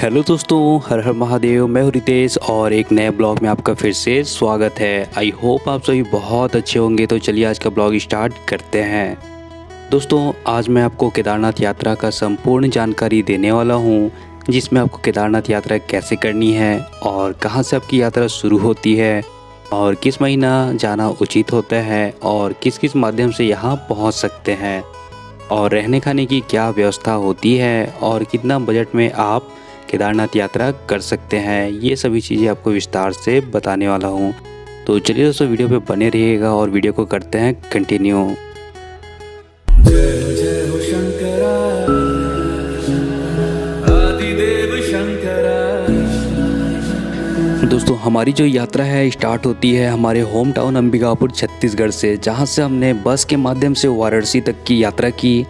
Hello दोस्तों, हर हर महादेव। मैं हूँ रितेश और एक नए ब्लॉग में आपका फिर से स्वागत है। आई होप आप सभी बहुत अच्छे होंगे। तो चलिए आज का ब्लॉग स्टार्ट करते हैं। दोस्तों, आज मैं आपको केदारनाथ यात्रा का संपूर्ण जानकारी देने वाला हूँ, जिसमें आपको केदारनाथ यात्रा कैसे करनी है और कहाँ से आपकी यात्रा शुरू होती है और किस महीना जाना उचित होता है और किस किस माध्यम से यहाँ पहुँच सकते हैं और रहने खाने की क्या व्यवस्था होती है और कितना बजट में आप केदारनाथ यात्रा कर सकते हैं। ये सभी चीज़ें आपको विस्तार से बताने वाला हूँ। तो चलिए दोस्तों, वीडियो पे बने रहिएगा और वीडियो को करते हैं कंटिन्यू। जय जय हो शंकरा, आदिदेव शंकरा। दोस्तों, हमारी जो यात्रा है स्टार्ट होती है हमारे होम टाउन अंबिकापुर छत्तीसगढ़ से, जहाँ से हमने बस के माध्यम से वाराणसी तक की यात्रा की।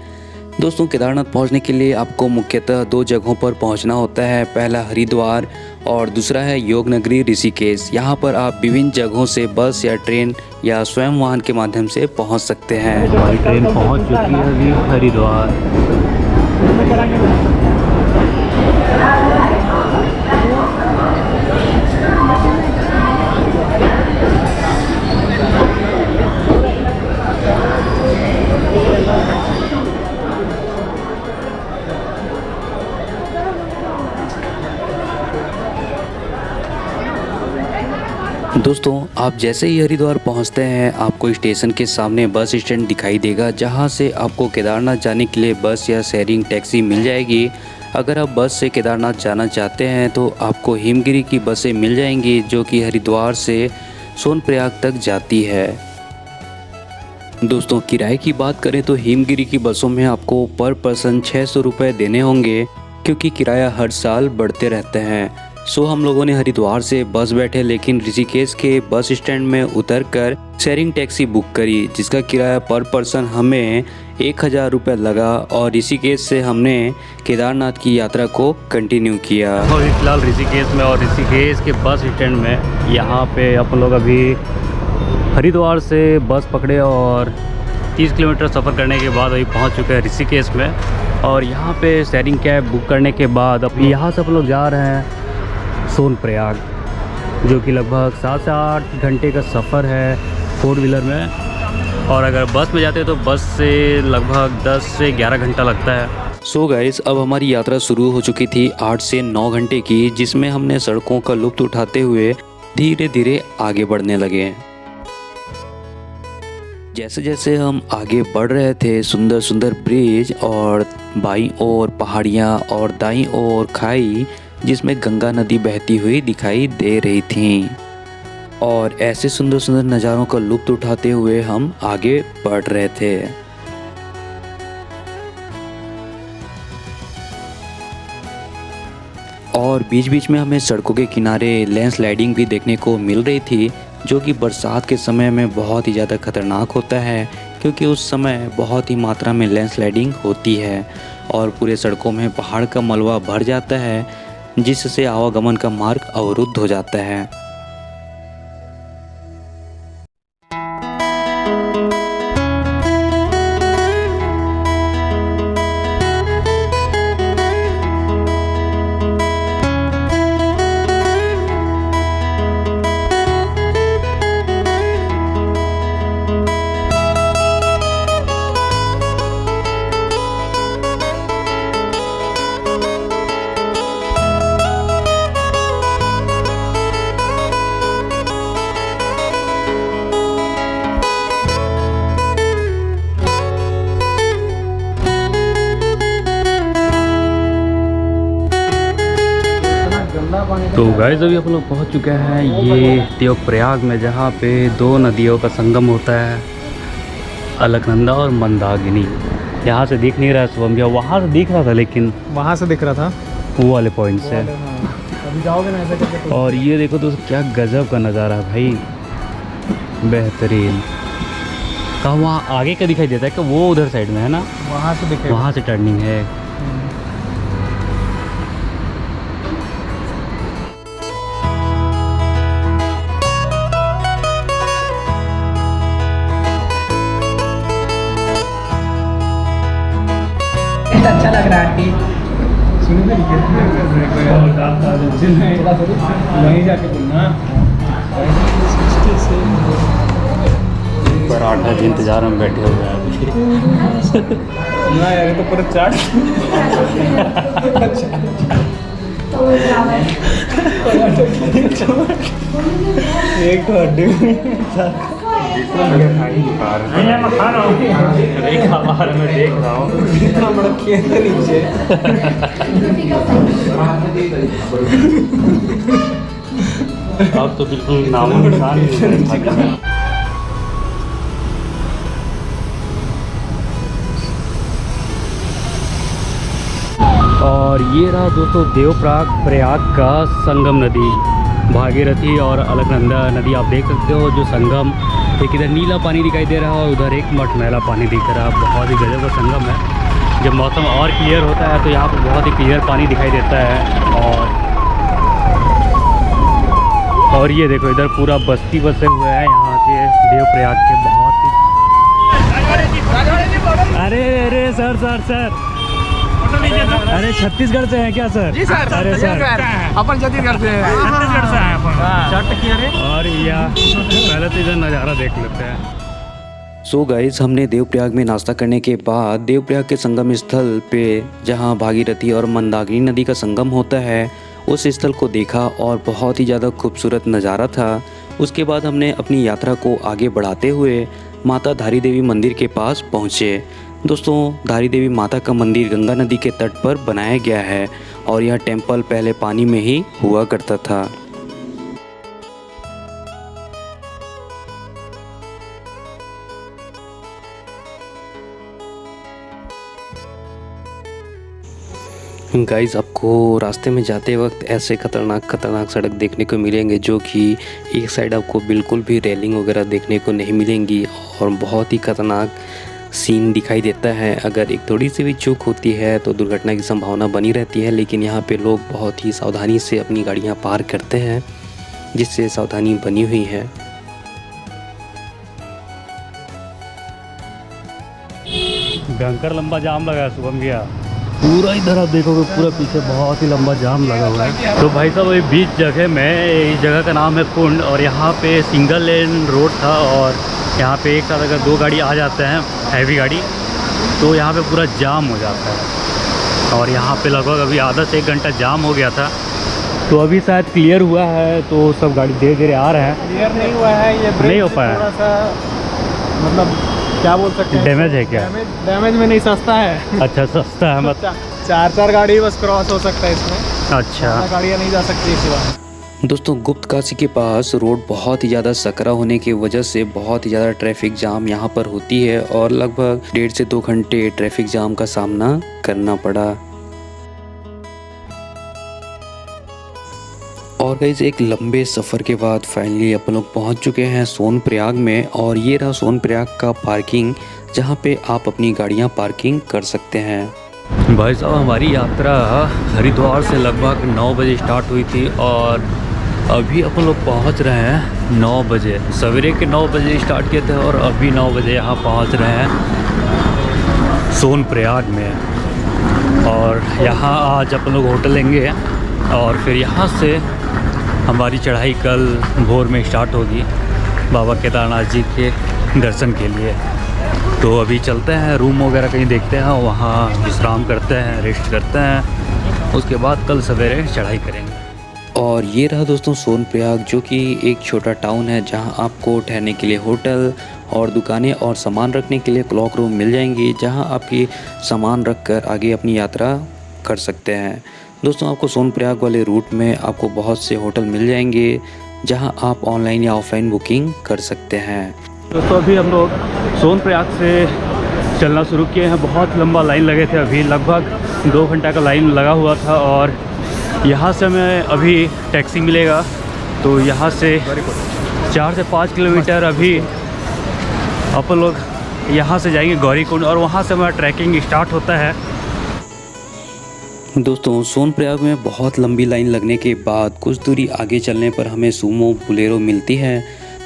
दोस्तों, केदारनाथ पहुंचने के लिए आपको मुख्यतः दो जगहों पर पहुंचना होता है। पहला हरिद्वार और दूसरा है योग नगरी ऋषिकेश। यहां पर आप विभिन्न जगहों से बस या ट्रेन या स्वयं वाहन के माध्यम से पहुंच सकते हैं। हमारी ट्रेन पहुंच चुकी है अभी हरिद्वार। दोस्तों, आप जैसे ही हरिद्वार पहुंचते हैं आपको स्टेशन के सामने बस स्टैंड दिखाई देगा, जहां से आपको केदारनाथ जाने के लिए बस या शेयरिंग टैक्सी मिल जाएगी। अगर आप बस से केदारनाथ जाना चाहते हैं तो आपको हिमगिरी की बसें मिल जाएंगी, जो कि हरिद्वार से सोनप्रयाग तक जाती है। दोस्तों, किराए की बात करें तो हिमगिरी की बसों में आपको पर पर्सन 600 रुपये देने होंगे, क्योंकि किराया हर साल बढ़ते रहते हैं। हम लोगों ने हरिद्वार से बस बैठे, लेकिन ऋषिकेश के बस स्टैंड में उतरकर शेयरिंग टैक्सी बुक करी, जिसका किराया पर पर्सन हमें 1000 रुपये लगा और ऋषिकेश से हमने केदारनाथ की यात्रा को कंटिन्यू किया। और फिलहाल ऋषिकेश में और ऋषिकेश के बस स्टैंड में यहाँ पे अपन लोग अभी हरिद्वार से बस पकड़े और 30 किलोमीटर सफ़र करने के बाद अभी पहुँच चुके हैं ऋषिकेश में। और यहाँ पे शेयरिंग कैब बुक करने के बाद अब यहाँ से अपन लोग जा रहे हैं सोनप्रयाग, जो कि लगभग 7 से 8 घंटे का सफ़र है 4 व्हीलर में। और अगर बस में जाते हैं तो बस से लगभग 10 से 11 घंटा लगता है। गाइस, अब हमारी यात्रा शुरू हो चुकी थी 8 से 9 घंटे की, जिसमें हमने सड़कों का लुत्फ़ उठाते हुए धीरे धीरे आगे बढ़ने लगे। जैसे जैसे हम आगे बढ़ रहे थे, सुंदर सुंदर ब्रिज और बाईं ओर पहाड़ियाँ और दाईं ओर खाई, जिसमें गंगा नदी बहती हुई दिखाई दे रही थी। और ऐसे सुंदर सुंदर नज़ारों का लुत्फ़ उठाते हुए हम आगे बढ़ रहे थे। और बीच बीच में हमें सड़कों के किनारे लैंडस्लाइडिंग भी देखने को मिल रही थी, जो कि बरसात के समय में बहुत ही ज़्यादा खतरनाक होता है, क्योंकि उस समय बहुत ही मात्रा में लैंडस्लाइडिंग होती है और पूरे सड़कों में पहाड़ का मलबा भर जाता है, जिससे आवागमन का मार्ग अवरुद्ध हो जाता है। तो गाइस, अभी अपन लोग पहुँच चुके हैं ये देवप्रयाग में, जहाँ पे 2 नदियों का संगम होता है, अलकनंदा और मंदाकिनी। यहाँ से दिख नहीं रहा है शुभम भैया, वहाँ से दिख रहा था, लेकिन वहाँ से दिख रहा था वो वाले पॉइंट से। अभी जाओगे ना ऐसे करके तो। और ये देखो दोस्तों, क्या गजब का नज़ारा है भाई, बेहतरीन। कहाँ वहाँ आगे का दिखाई देता है कि वो उधर साइड में है ना, वहाँ से दिखेगा। वहाँ से टर्निंग है। अच्छा लग रहा है आंटी। वहीं जाके बोलना पराठा के इंतजार में बैठे हुए हैं अभी। ना यार, ये तो पूरा चाट एक तो हड्डी मैं खा रहा हूँ, मैं देख रहा हूँ। इतना बड़ा खेत है नीचे। अब तो बिल्कुल नामो निशान नहीं है। और ये रहा दोस्तों प्रयाग का संगम नदी, भागीरथी और अलकनंदा नदी आप देख सकते हो जो संगम। एक इधर नीला पानी दिखाई दे रहा है और उधर एक मटमैला पानी दिख रहा है। बहुत ही गजब का संगम है। जब मौसम और क्लियर होता है तो यहाँ पर बहुत ही क्लियर पानी दिखाई देता है। और ये देखो इधर पूरा बस्ती बसे हुए हैं यहाँ के देवप्रयाग के। बहुत ही अरे सर अरे छत्तीसगढ़ से हैं क्या सर? जी सर। अरे सर अपन छत्तीसगढ़ से हैं। छत्तीसगढ़ से हैं अपन। और या पहले तो इधर नज़ारा देख लेते हैं। सो गाइस, हमने देवप्रयाग में नाश्ता करने के बाद देवप्रयाग के संगम स्थल पे जहां भागीरथी और मंदाकिनी नदी का संगम होता है उस स्थल को देखा और बहुत ही ज़्यादा खूबसूरत नज़ारा था। उसके बाद हमने अपनी यात्रा को आगे बढ़ाते हुए माता धारी देवी मंदिर के पास पहुँचे। दोस्तों, धारी देवी माता का मंदिर गंगा नदी के तट पर बनाया गया है और यह टेम्पल पहले पानी में ही हुआ करता था। गाइस, आपको रास्ते में जाते वक्त ऐसे खतरनाक सड़क देखने को मिलेंगे जो कि एक साइड आपको बिल्कुल भी रेलिंग वगैरह देखने को नहीं मिलेंगी और बहुत ही खतरनाक सीन दिखाई देता है। अगर एक थोड़ी सी भी चूक होती है तो दुर्घटना की संभावना बनी रहती है, लेकिन यहाँ पे लोग बहुत ही सावधानी से अपनी गाड़ियाँ पार करते हैं जिससे सावधानी बनी हुई है। भयंकर लंबा जाम लगा है शुभम भैया। पूरा इधर आप देखोगे पूरा पीछे बहुत ही लंबा जाम लगा हुआ है। तो भाई साहब ये बीच जगह में, इस जगह का नाम है कुंड और यहाँ पे सिंगल लेन रोड था और यहाँ पे एक साथ अगर दो गाड़ी आ जाते हैं हैवी गाड़ी तो यहाँ पे पूरा जाम हो जाता है। और यहाँ पे लगभग अभी आधा से 1 घंटा जाम हो गया था। तो अभी शायद क्लियर हुआ है तो सब गाड़ी धीरे धीरे आ रहे हैं। क्लियर नहीं हुआ है, ये नहीं हो पाया, थोड़ा सा मतलब क्या बोल सकते हैं, डैमेज है क्या? डैमेज में नहीं, सस्ता है। अच्छा सस्ता है मतलब 4 गाड़ी बस क्रॉस हो सकता है इसमें। अच्छा, गाड़ियाँ नहीं जा सकती इस बार। दोस्तों, गुप्त काशी के पास रोड बहुत ही ज़्यादा सकरा होने की वजह से बहुत ही ज़्यादा ट्रैफिक जाम यहाँ पर होती है और लगभग 1.5 से 2 घंटे ट्रैफिक जाम का सामना करना पड़ा। और गाइस, एक लंबे सफ़र के बाद फाइनली अपन लोग पहुँच चुके हैं सोनप्रयाग में और ये रहा सोनप्रयाग का पार्किंग जहाँ पे आप अपनी गाड़ियाँ पार्किंग कर सकते हैं। भाई साहब, हमारी यात्रा हरिद्वार से लगभग 9 बजे स्टार्ट हुई थी और अभी अपन लोग पहुंच रहे हैं 9 बजे। सवेरे के 9 बजे स्टार्ट किए थे और अभी 9 बजे यहाँ पहुंच रहे हैं सोनप्रयाग में। और यहाँ आज अपन लोग होटल लेंगे और फिर यहाँ से हमारी चढ़ाई कल भोर में स्टार्ट होगी बाबा केदारनाथ जी के दर्शन के लिए। तो अभी चलते हैं, रूम वगैरह कहीं देखते हैं, वहाँ विश्राम करते हैं, रेस्ट करते हैं, उसके बाद कल सवेरे चढ़ाई करेंगे। और ये रहा दोस्तों सोनप्रयाग, जो कि एक छोटा टाउन है जहाँ आपको ठहरने के लिए होटल और दुकानें और सामान रखने के लिए क्लॉक रूम मिल जाएंगी जहाँ आपकी सामान रख कर आगे अपनी यात्रा कर सकते हैं। दोस्तों, आपको सोनप्रयाग वाले रूट में आपको बहुत से होटल मिल जाएंगे जहाँ आप ऑनलाइन या ऑफलाइन बुकिंग कर सकते हैं। दोस्तों, अभी हम लोग सोनप्रयाग से चलना शुरू किए हैं। बहुत लंबा लाइन लगे थे, अभी लगभग 2 घंटा का लाइन लगा हुआ था और यहाँ से हमें अभी टैक्सी मिलेगा तो यहाँ से 4 से 5 किलोमीटर अभी अपन लोग यहाँ से जाएंगे गौरीकुंड और वहाँ से हमारा ट्रैकिंग स्टार्ट होता है। दोस्तों, सोनप्रयाग में बहुत लंबी लाइन लगने के बाद कुछ दूरी आगे चलने पर हमें सूमो बोलेरो मिलती है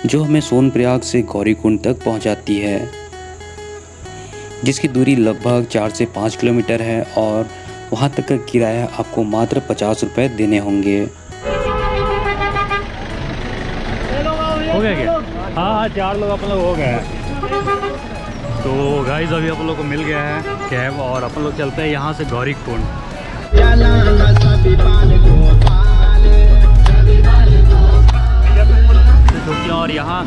जो हमें सोनप्रयाग से गौरीकुंड तक पहुंचाती है, जिसकी दूरी लगभग 4 से 5 किलोमीटर है। और वहाँ तक का किराया आपको मात्र 50 रुपये देने होंगे। हो गया क्या? हाँ 4 लोग अपन लोग हो गए हैं। तो गाइस अभी अपन लोग को मिल गया है कैब और अपन लोग चलते हैं यहाँ से गौरीकुंड। और यहाँ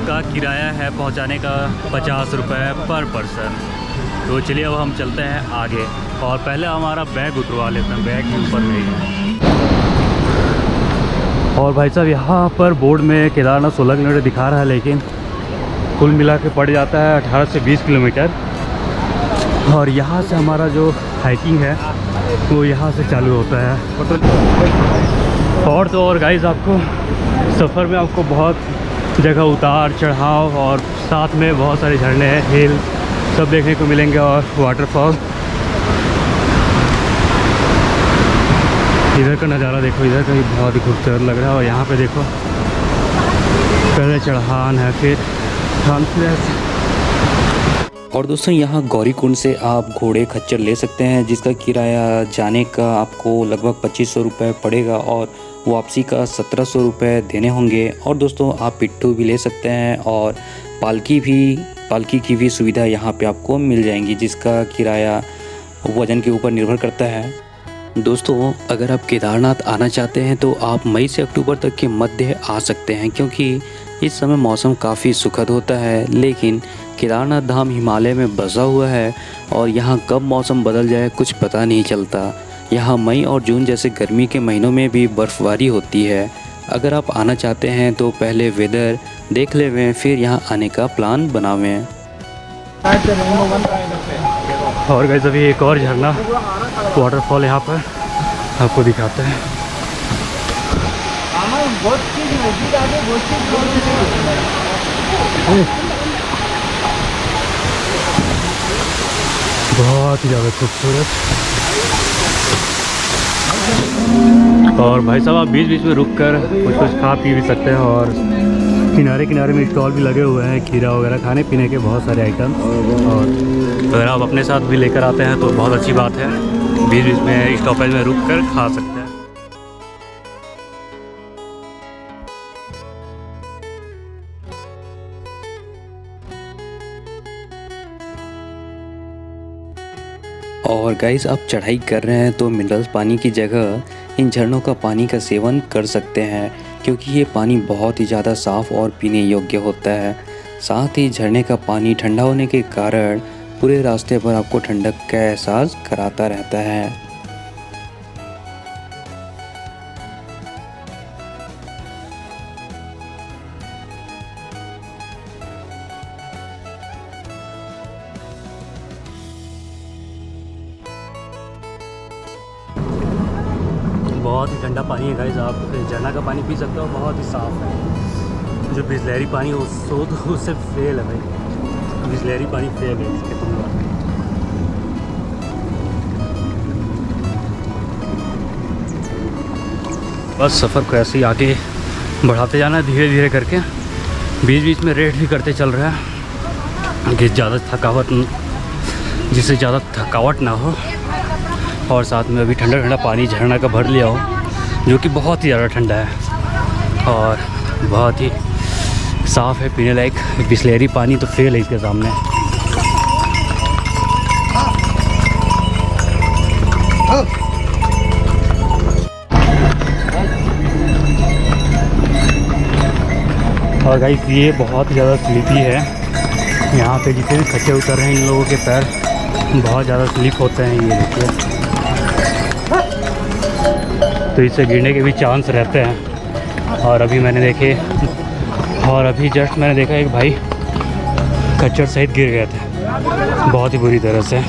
का किराया है पहुँचाने का 50 रुपये पर पर्सन। तो चलिए अब हम चलते हैं आगे और पहले हमारा बैग उतरवा लेते हैं, बैग के ऊपर में ही। और भाई साहब यहाँ पर बोर्ड में केदारनाथ 16 किलोमीटर दिखा रहा है, लेकिन कुल मिला के पड़ जाता है 18 से 20 किलोमीटर। और यहाँ से हमारा जो हाइकिंग है वो यहाँ से चालू होता है। और तो और गाइस आपको सफ़र में आपको बहुत जगह उतार चढ़ाव और साथ में बहुत सारे झरने हिल सब देखने को मिलेंगे और वाटरफॉल। इधर का नज़ारा देखो, इधर का भी बहुत ही खूबसूरत लग रहा है। और यहाँ पे देखो पहले चढ़ान है फिर और दोस्तों यहाँ गौरीकुंड से आप घोड़े खच्चर ले सकते हैं, जिसका किराया जाने का आपको लगभग 2500 रुपये पड़ेगा और वापसी का 1700 रुपये देने होंगे। और दोस्तों आप पिट्ठू भी ले सकते हैं और पालकी की भी सुविधा यहाँ पे आपको मिल जाएंगी, जिसका किराया वज़न के ऊपर निर्भर करता है। दोस्तों अगर आप केदारनाथ आना चाहते हैं तो आप मई से अक्टूबर तक के मध्य आ सकते हैं, क्योंकि इस समय मौसम काफ़ी सुखद होता है। लेकिन केदारनाथ धाम हिमालय में बसा हुआ है और यहाँ कब मौसम बदल जाए कुछ पता नहीं चलता। यहाँ मई और जून जैसे गर्मी के महीनों में भी बर्फ़बारी होती है। अगर आप आना चाहते हैं तो पहले वेदर देख लेवें, फिर यहाँ आने का प्लान बनावें। और गाइस अभी एक और झरना वाटरफॉल यहाँ पर आपको दिखाते हैं। बहुत ही ज़्यादा खूबसूरत। और भाई साहब आप बीच बीच में रुक कर कुछ खा पी भी सकते हैं और किनारे किनारे में स्टॉल भी लगे हुए हैं, खीरा वगैरह खाने पीने के बहुत सारे आइटम। और अगर आप अपने साथ भी लेकर आते हैं तो बहुत अच्छी बात है, बीच बीच में स्टॉपेज में रुक कर खा सकते हैं। और गाइस आप चढ़ाई कर रहे हैं तो मिनरल्स पानी की जगह इन झरनों का पानी का सेवन कर सकते हैं, क्योंकि ये पानी बहुत ही ज़्यादा साफ़ और पीने योग्य होता है। साथ ही झरने का पानी ठंडा होने के कारण पूरे रास्ते पर आपको ठंडक का एहसास कराता रहता है। बहुत ही ठंडा पानी है गाइस, आप झरना का पानी पी सकते हो, बहुत ही साफ़ है। जो बिस्लरी पानी है उससे फेल है भाई, बिस्लरी पानी फेल है इसके तुलना। बस सफ़र को ऐसे ही आगे बढ़ाते जाना है धीरे धीरे करके, बीच बीच में रेस्ट भी करते चल रहा है कि जिससे ज़्यादा थकावट ना हो। और साथ में अभी ठंडा ठंडा पानी झरना का भर लिया हो, जो कि बहुत ही ज़्यादा ठंडा है और बहुत ही साफ़ है, पीने लायक। बिस्लेरी पानी तो फेल है इसके सामने। और गाइस ये बहुत ही ज़्यादा स्लिपी है, यहाँ पे जितने भी खच्चे उतर रहे हैं इन लोगों के पैर बहुत ज़्यादा स्लिप होते हैं, ये देखिए। तो इससे गिरने के भी चांस रहते हैं। और अभी जस्ट मैंने देखा एक भाई खच्चर सहित गिर गए थे बहुत ही बुरी तरह से,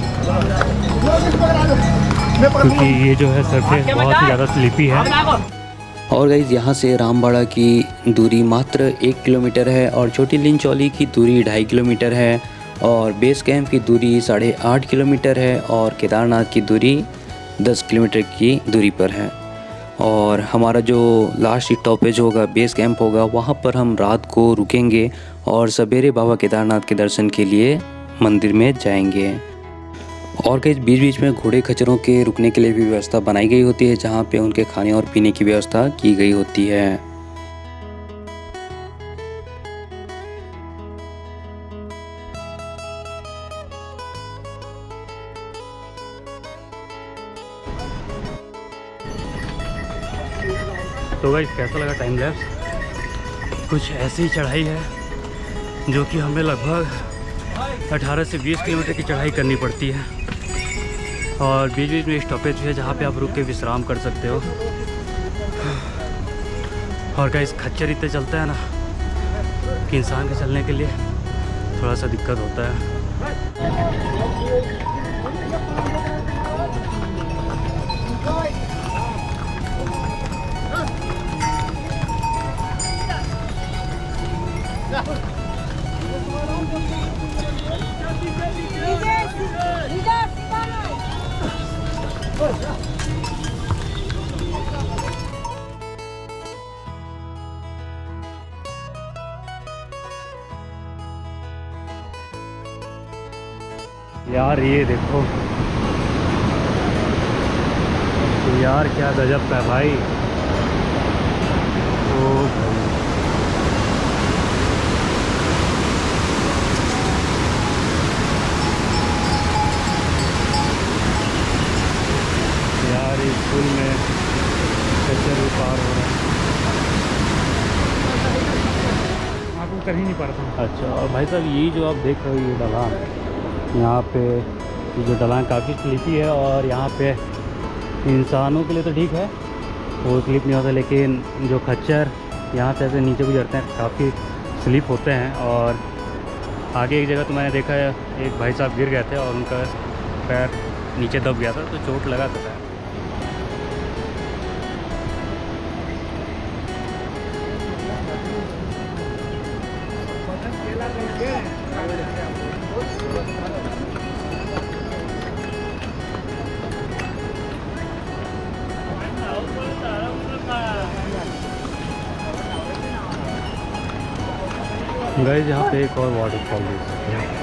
क्योंकि ये जो है सरफेस बहुत ही ज़्यादा स्लिपी है। और गाइस यहाँ से रामबाड़ा की दूरी मात्र 1 किलोमीटर है और छोटी लिंचौली की दूरी 2.5 किलोमीटर है और बेस कैंप की दूरी 8.5 किलोमीटर है और केदारनाथ की दूरी 10 किलोमीटर की दूरी पर है। और हमारा जो लास्ट स्टॉपेज होगा बेस कैंप होगा, वहाँ पर हम रात को रुकेंगे और सवेरे बाबा केदारनाथ के दर्शन के लिए मंदिर में जाएंगे। और कई बीच बीच में घोड़े खच्चरों के रुकने के लिए भी व्यवस्था बनाई गई होती है, जहाँ पे उनके खाने और पीने की व्यवस्था की गई होती है। तो गाइस कैसा लगा टाइम लैप्स? कुछ ऐसी ही चढ़ाई है जो कि हमें लगभग 18 से 20 किलोमीटर की चढ़ाई करनी पड़ती है, और बीच बीच में स्टॉपेज भी है जहाँ पे आप रुक के विश्राम कर सकते हो। और गाइस खच्चर इतने चलते हैं ना कि इंसान के चलने के लिए थोड़ा सा दिक्कत होता है। यार ये देखो यार, क्या गजब है भाई। ओ भाई यार, इस पुल में खच्चर भी पार हो रहा है। आपको कर ही नहीं पा रहा था। अच्छा, और भाई साहब ये जो आप देख रहे हो ये ढलान, यहाँ पे ये जो ढलान काफ़ी स्लिपी है, और यहाँ पे इंसानों के लिए तो ठीक है, वो स्लिप नहीं होता, लेकिन जो खच्चर यहाँ से ऐसे नीचे गुजरते हैं काफ़ी स्लिप होते हैं। और आगे एक जगह तो मैंने देखा है, एक भाई साहब गिर गए थे और उनका पैर नीचे दब गया था, तो चोट लगा था। गाइस यहाँ पे एक और वाटरफॉल देख सकते हैं।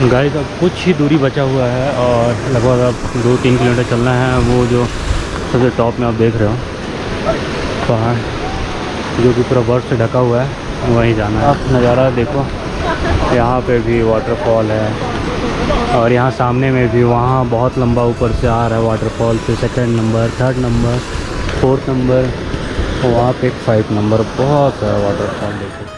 गाइस अब कुछ ही दूरी बचा हुआ है, और लगभग अब 2-3 किलोमीटर चलना है। वो जो सबसे टॉप में आप देख रहे हो पहाड़, जो कि पूरा बर्फ़ से ढका हुआ है, वहीं जाना है। आप नज़ारा देखो, यहाँ पे भी वाटरफॉल है, और यहाँ सामने में भी, वहाँ बहुत लंबा ऊपर से आ रहा है वाटरफॉल, फिर 2nd number, 3rd number, 4th number, वहाँ पे 5 नंबर, बहुत सारा वाटरफॉल देखो।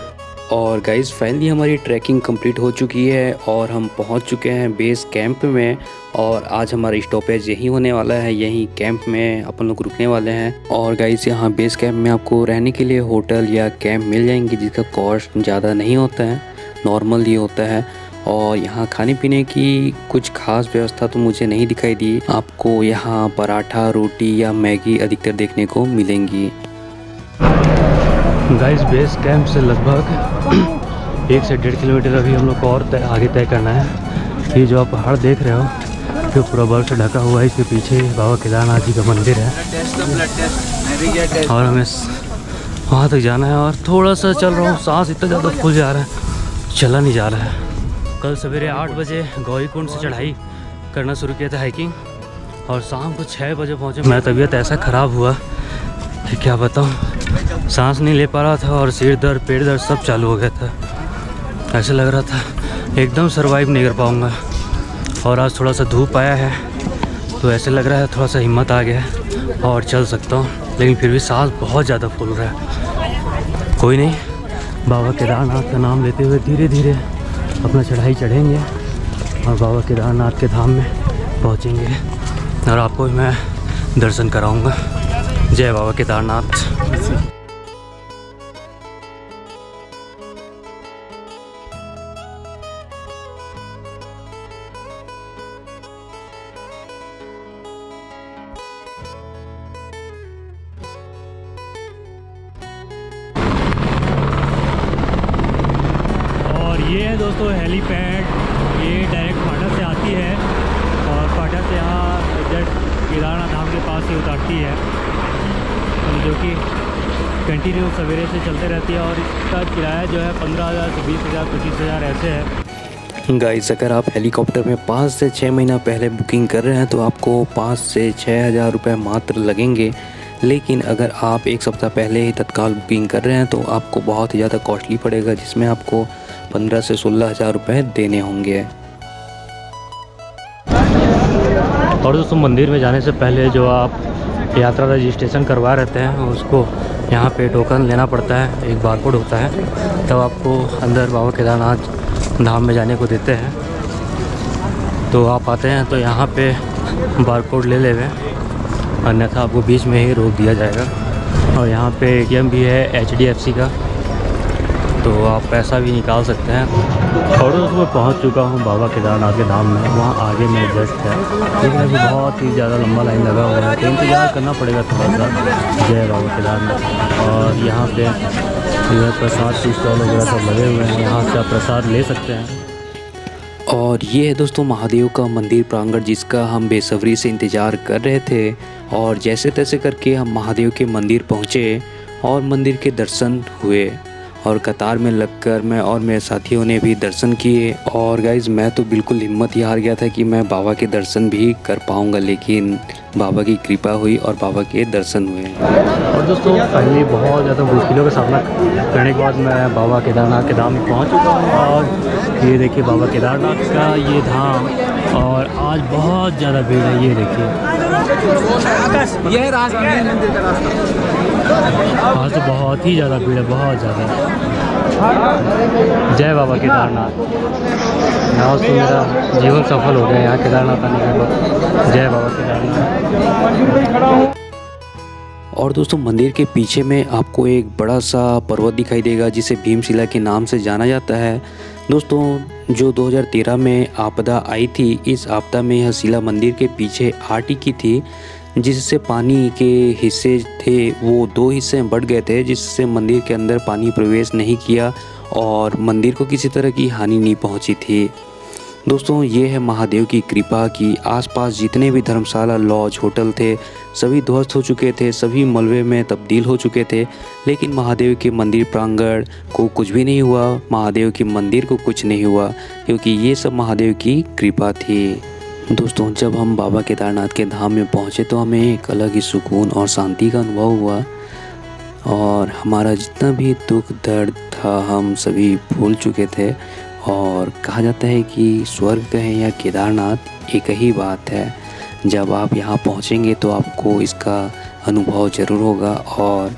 और गाइस फाइनली हमारी ट्रैकिंग कंप्लीट हो चुकी है और हम पहुंच चुके हैं बेस कैंप में, और आज हमारा स्टॉपेज यही होने वाला है। यही कैंप में अपन लोग रुकने वाले हैं। और गाइस यहाँ बेस कैंप में आपको रहने के लिए होटल या कैंप मिल जाएंगे, जिसका कॉस्ट ज़्यादा नहीं होता है, नॉर्मल ही होता है। और यहाँ खाने पीने की कुछ खास व्यवस्था तो मुझे नहीं दिखाई दी। आपको यहाँ पराठा, रोटी या मैगी अधिकतर देखने को मिलेंगी। गाइस बेस कैंप से लगभग 1 से 1.5 किलोमीटर अभी हम लोग को और आगे तय करना है। ये जो आप पहाड़ देख रहे हो जो पूरा बर्फ से ढका हुआ है, इसके पीछे बाबा केदारनाथ जी का मंदिर है, और हमें वहाँ तक जाना है। और थोड़ा सा चल रहा हूँ, सांस इतना ज़्यादा फूल जा रहा है, चला नहीं जा रहा है। कल सवेरे 8 बजे गौरीकुंड से चढ़ाई करना शुरू किया था हाइकिंग, और शाम को 6 बजे पहुँचे। मेरा तबीयत ऐसा ख़राब हुआ कि क्या बताऊँ, सांस नहीं ले पा रहा था, और सिर दर्द, पेट दर्द सब चालू हो गया था। ऐसा लग रहा था एकदम सर्वाइव नहीं कर पाऊँगा। और आज थोड़ा सा धूप आया है, तो ऐसे लग रहा है थोड़ा सा हिम्मत आ गया है और चल सकता हूँ, लेकिन फिर भी सांस बहुत ज़्यादा फूल रहा है। कोई नहीं, बाबा केदारनाथ का नाम लेते हुए धीरे धीरे अपना चढ़ाई चढ़ेंगे और बाबा केदारनाथ के धाम में पहुँचेंगे, और आपको भी मैं दर्शन कराऊँगा। जय बाबा केदारनाथ। और ये है दोस्तों हेलीपैड, ये डायरेक्ट फाटा से आती है ट्रक यहाँ जस्ट केदारनाथ धाम के पास ही उतारती है, जो कि कंटिन्यू सवेरे से चलते रहती है। और इसका किराया जो है 15,000 से 20,000 25,000 ऐसे है। गाइस, अगर आप हेलीकॉप्टर में 5 से 6 महीना पहले बुकिंग कर रहे हैं तो आपको 5 से 6,000 रुपये मात्र लगेंगे। लेकिन अगर आप एक सप्ताह पहले ही तत्काल बुकिंग कर रहे हैं तो आपको बहुत ही ज़्यादा कॉस्टली पड़ेगा, जिसमें आपको 15 से 16,000 रुपये देने होंगे। और दोस्तों, मंदिर में जाने से पहले जो आप यात्रा रजिस्ट्रेशन करवा रहते हैं उसको यहाँ पे टोकन लेना पड़ता है, एक बारकोड होता है, तब आपको अंदर बाबा केदारनाथ धाम में जाने को देते हैं। तो आप आते हैं तो यहाँ पे बारकोड ले लेवे, अन्यथा आपको बीच में ही रोक दिया जाएगा। और यहाँ पे ATM भी है HDFC का, तो आप पैसा भी निकाल सकते हैं। और दोस्तों, मैं पहुँच चुका हूँ बाबा केदारनाथ के धाम में, वहाँ आगे में जस्ट है, लेकिन अभी बहुत ही ज़्यादा लंबा लाइन लगा हुआ है, तो इंतज़ार करना पड़ेगा थोड़ा सा। जय बाबा केदारनाथ। और यहाँ पे प्रसाद की स्टॉल वगैरह सब लगे हुए हैं, यहाँ से आप प्रसाद ले सकते हैं। और ये है दोस्तों महादेव का मंदिर प्रांगण, जिसका हम बेसब्री से इंतज़ार कर रहे थे। और जैसे तैसे करके हम महादेव के मंदिर पहुँचे और मंदिर के दर्शन हुए, और कतार में लगकर मैं और मेरे साथियों ने भी दर्शन किए। और गाइज़, मैं तो बिल्कुल हिम्मत ही हार गया था कि मैं बाबा के दर्शन भी कर पाऊँगा, लेकिन बाबा की कृपा हुई और बाबा के दर्शन हुए। और दोस्तों, फाइनली बहुत ज़्यादा मुश्किलों का सामना करने के बाद मैं बाबा केदारनाथ के धाम में पहुंच चुका हूं। और ये देखिए बाबा केदारनाथ का ये धाम, और आज बहुत ज़्यादा भीड़ है। ये देखिए, ये रास्ता है मंदिर का रास्ता। आज तो बहुत ही ज़्यादा भीड़ है, बहुत ज़्यादा। जय बाबा केदारनाथ। आज तो मेरा जीवन सफल हो गया यहाँ केदारनाथ आने के बाद। जय बाबा केदारनाथ। और दोस्तों, मंदिर के पीछे में आपको एक बड़ा सा पर्वत दिखाई देगा, जिसे भीमशिला के नाम से जाना जाता है। दोस्तों, जो 2013 में आपदा आई थी, इस आपदा में यह शिला मंदिर के पीछे आ टिकी थी, जिससे पानी के हिस्से थे वो 2 हिस्से में बढ़ गए थे, जिससे मंदिर के अंदर पानी प्रवेश नहीं किया और मंदिर को किसी तरह की हानि नहीं पहुंची थी। दोस्तों, ये है महादेव की कृपा कि आसपास जितने भी धर्मशाला, लॉज, होटल थे, सभी ध्वस्त हो चुके थे, सभी मलबे में तब्दील हो चुके थे, लेकिन महादेव के मंदिर प्रांगण को कुछ भी नहीं हुआ, महादेव के मंदिर को कुछ नहीं हुआ, क्योंकि ये सब महादेव की कृपा थी। दोस्तों, जब हम बाबा केदारनाथ के धाम में पहुँचे तो हमें एक अलग ही सुकून और शांति का अनुभव हुआ, और हमारा जितना भी दुख दर्द था हम सभी भूल चुके थे। और कहा जाता है कि स्वर्ग कहें या केदारनाथ एक ही बात है। जब आप यहाँ पहुँचेंगे तो आपको इसका अनुभव ज़रूर होगा। और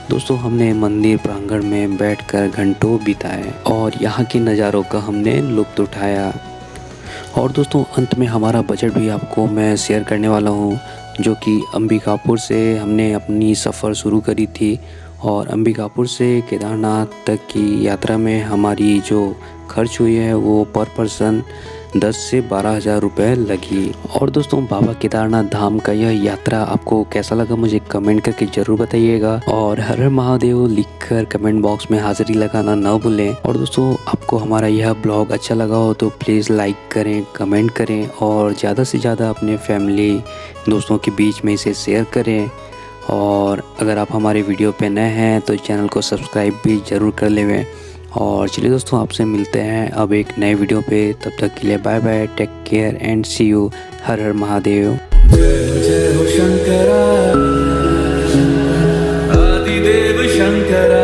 दोस्तों, हमने मंदिर प्रांगण में बैठकर घंटों बिताए और यहाँ के नज़ारों का हमने लुत्फ़ उठाया। और दोस्तों, अंत में हमारा बजट भी आपको मैं शेयर करने वाला हूँ, जो कि अंबिकापुर से हमने अपनी सफ़र शुरू करी थी। और अंबिकापुर से केदारनाथ तक की यात्रा में हमारी जो खर्च हुई है वो पर पर्सन 10 से 12,000 रुपये लगी। और दोस्तों, बाबा केदारनाथ धाम का यह यात्रा आपको कैसा लगा मुझे कमेंट करके ज़रूर बताइएगा। और हर हर महादेव लिखकर कमेंट बॉक्स में हाजिरी लगाना न भूलें। और दोस्तों, आपको हमारा यह ब्लॉग अच्छा लगा हो तो प्लीज़ लाइक करें, कमेंट करें, और ज़्यादा से ज़्यादा अपने फैमिली दोस्तों के बीच में इसे शेयर करें। और अगर आप हमारे वीडियो पे नए हैं तो चैनल को सब्सक्राइब भी ज़रूर कर लें। और चलिए दोस्तों, आपसे मिलते हैं अब एक नए वीडियो पे। तब तक के लिए bye bye, take care and see you. हर हर महादेव। जय जय हो शंकरा, आदिदेव शंकरा।